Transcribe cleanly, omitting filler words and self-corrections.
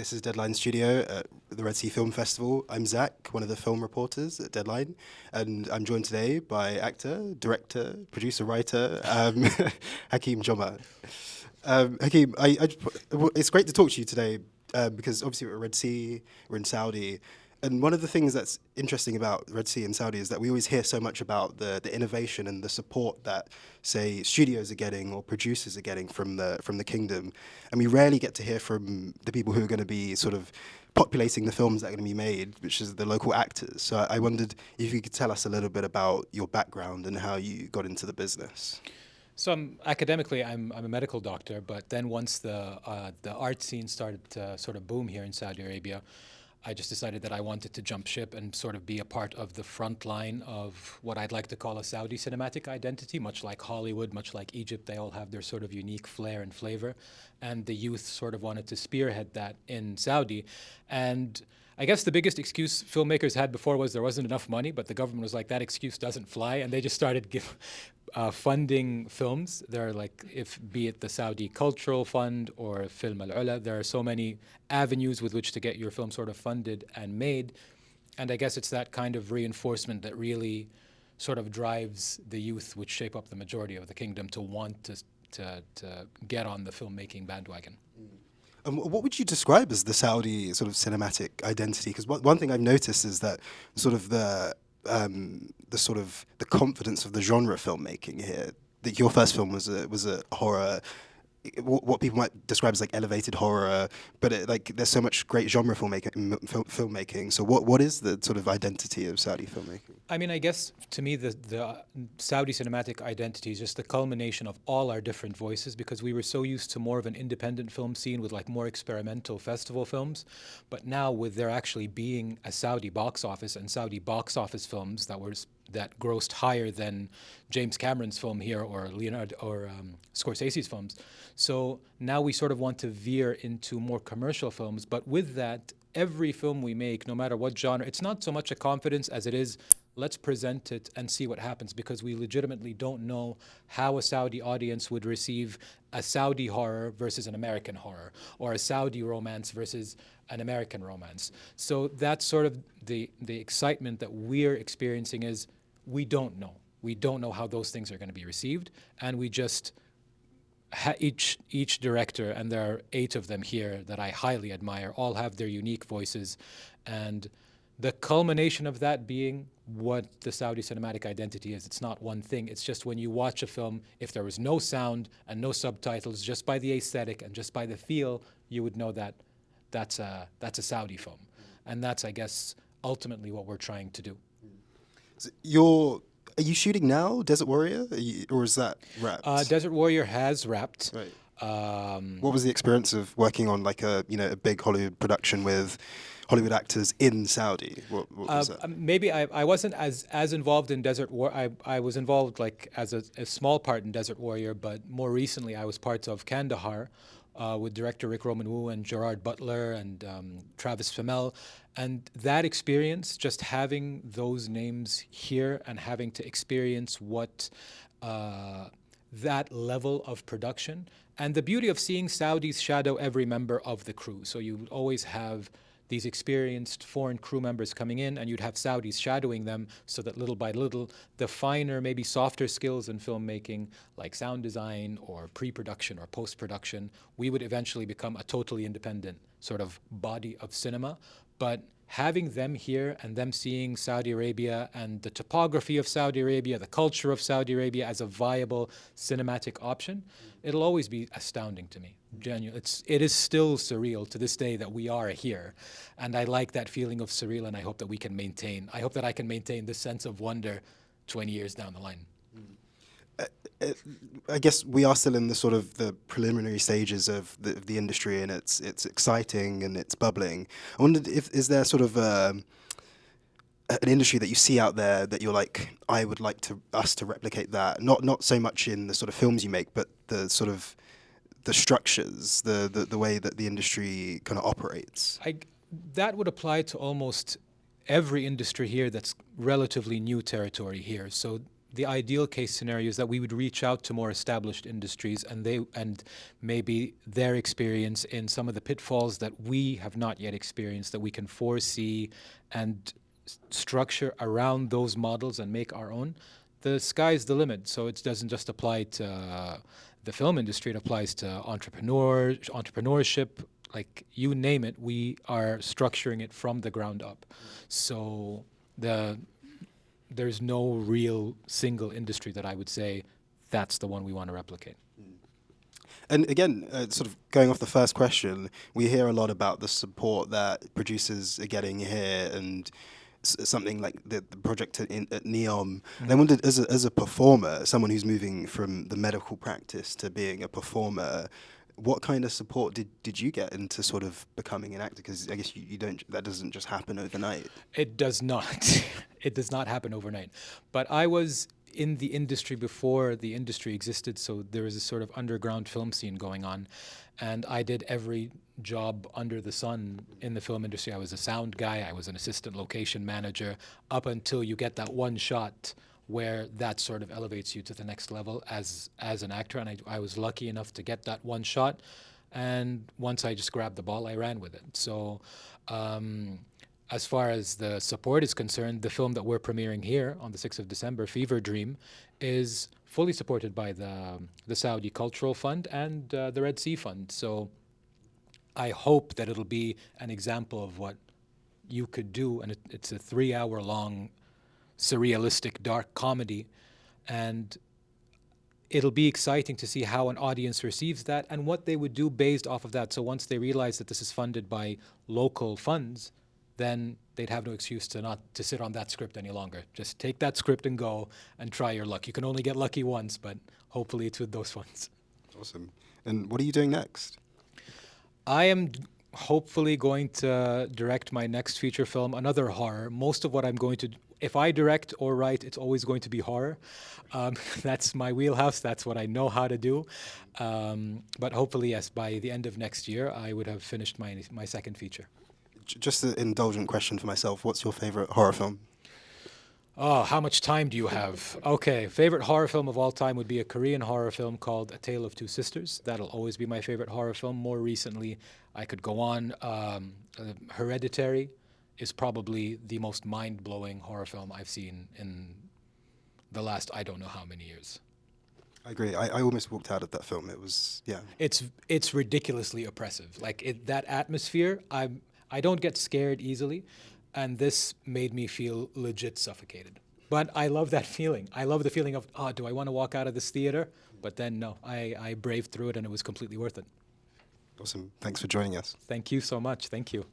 This is Deadline Studio at the Red Sea Film Festival. I'm Zach, one of the film reporters at Deadline, and I'm joined today by actor, director, producer, writer, Hakeem Jomah. Hakeem, it's great to talk to you today because obviously we're at Red Sea, we're in Saudi, and one of the things that's interesting about Red Sea and Saudi is that we always hear so much about the innovation and the support that, say, studios are getting or producers are getting from the kingdom, and we rarely get to hear from the people who are going to be sort of populating the films that are going to be made, which is the local actors. So I wondered if you could tell us a little bit about your background and how you got into the business. So academically, I'm a medical doctor, but then once the art scene started to sort of boom here in Saudi Arabia, I just decided that I wanted to jump ship and sort of be a part of the front line of what I'd like to call a Saudi cinematic identity, much like Hollywood, much like Egypt. They all have their sort of unique flair and flavor, and the youth sort of wanted to spearhead that in Saudi. And I guess the biggest excuse filmmakers had before was there wasn't enough money, but the government was like, that excuse doesn't fly, and they just started funding films. There are be it the Saudi Cultural Fund or Film Al-Ula, there are so many avenues with which to get your film sort of funded and made. And I guess it's that kind of reinforcement that really sort of drives the youth, which shape up the majority of the kingdom, to want to get on the filmmaking bandwagon. What would you describe as the Saudi sort of cinematic identity? Because one thing I've noticed is that sort of the confidence of the genre filmmaking here. That your first film was a horror, what people might describe as like elevated horror, but there's so much great genre filmmaking. So what is the sort of identity of Saudi filmmaking? I mean, I guess to me the Saudi cinematic identity is just the culmination of all our different voices, because we were so used to more of an independent film scene with like more experimental festival films, but now with there actually being a Saudi box office and Saudi box office films that grossed higher than James Cameron's film here or Leonardo or Scorsese's films. So now we sort of want to veer into more commercial films, but with that, every film we make, no matter what genre, it's not so much a confidence as it is, let's present it and see what happens, because we legitimately don't know how a Saudi audience would receive a Saudi horror versus an American horror, or a Saudi romance versus an American romance. So that's sort of the excitement that we're experiencing is we don't know. We don't know how those things are going to be received, and we just each director, and there are 8 of them here that I highly admire, all have their unique voices, and the culmination of that being what the Saudi cinematic identity is. It's not one thing. It's just when you watch a film, if there was no sound and no subtitles, just by the aesthetic and just by the feel, you would know that that's a Saudi film, and that's, I guess, ultimately what we're trying to do. Are you shooting now, Desert Warrior, or is that wrapped? Desert Warrior has wrapped. Right. What was the experience of working on like a big Hollywood production with Hollywood actors in Saudi? What was that? Maybe I wasn't as involved in Desert War. I was involved like as a small part in Desert Warrior, but more recently I was part of Kandahar with director Rick Roman Wu and Gerard Butler and Travis Fimmel. And that experience, just having those names here and having to experience what that level of production, and the beauty of seeing Saudis shadow every member of the crew. So you would always have these experienced foreign crew members coming in, and you'd have Saudis shadowing them, so that little by little, the finer, maybe softer skills in filmmaking, like sound design or pre-production or post-production, we would eventually become a totally independent sort of body of cinema. But having them here and them seeing Saudi Arabia and the topography of Saudi Arabia, the culture of Saudi Arabia as a viable cinematic option, it'll always be astounding to me. Genuine. It is still surreal to this day that we are here. And I like that feeling of surreal, and I hope that I can maintain this sense of wonder 20 years down the line. I guess we are still in the sort of the preliminary stages of the industry, and it's exciting and it's bubbling. I wondered is there sort of an industry that you see out there that you're like, I would like us to replicate that, not so much in the sort of films you make, but the sort of the structures, the way that the industry kind of operates. That would apply to almost every industry here that's relatively new territory here. So the ideal case scenario is that we would reach out to more established industries, and maybe their experience in some of the pitfalls that we have not yet experienced, that we can foresee and structure around those models and make our own. The sky's the limit. So it doesn't just apply to the film industry, it applies to entrepreneurship, like you name it, we are structuring it from the ground up. So there's no real single industry that I would say that's the one we want to replicate. And again, sort of going off the first question, we hear a lot about the support that producers are getting here, and something like the project at NEOM. And I wondered, as a performer, someone who's moving from the medical practice to being a performer, what kind of support did you get into sort of becoming an actor? Because I guess you don't, that doesn't just happen overnight. It does not. It does not happen overnight. But I was in the industry before the industry existed, so there was a sort of underground film scene going on. And I did every job under the sun in the film industry. I was a sound guy, I was an assistant location manager, up until you get that one shot where that sort of elevates you to the next level as an actor. And I was lucky enough to get that one shot. And once I just grabbed the ball, I ran with it. So as far as the support is concerned, the film that we're premiering here on the 6th of December, Fever Dream, is fully supported by the Saudi Cultural Fund and the Red Sea Fund. So I hope that it'll be an example of what you could do. And it's a 3-hour-long surrealistic dark comedy, and it'll be exciting to see how an audience receives that and what they would do based off of that. So once they realize that this is funded by local funds, then they'd have no excuse to sit on that script any longer. Just take that script and go and try your luck. You can only get lucky once, but hopefully it's with those funds. Awesome. And what are you doing next? I am hopefully going to direct my next feature film, another horror. Most of what I'm going to, if I direct or write, it's always going to be horror. That's my wheelhouse. That's what I know how to do. But hopefully, yes, by the end of next year, I would have finished my second feature. Just an indulgent question for myself. What's your favorite horror film? Oh, how much time do you have? Okay, favorite horror film of all time would be a Korean horror film called A Tale of Two Sisters. That'll always be my favorite horror film. More recently, I could go on. Hereditary is probably the most mind-blowing horror film I've seen in the last I don't know how many years. I agree. I almost walked out of that film. It was, yeah. It's ridiculously oppressive. Like that atmosphere, I don't get scared easily, and this made me feel legit suffocated. But I love that feeling. I love the feeling of, do I want to walk out of this theater? But then no, I braved through it, and it was completely worth it. Awesome. Thanks for joining us. Thank you so much. Thank you.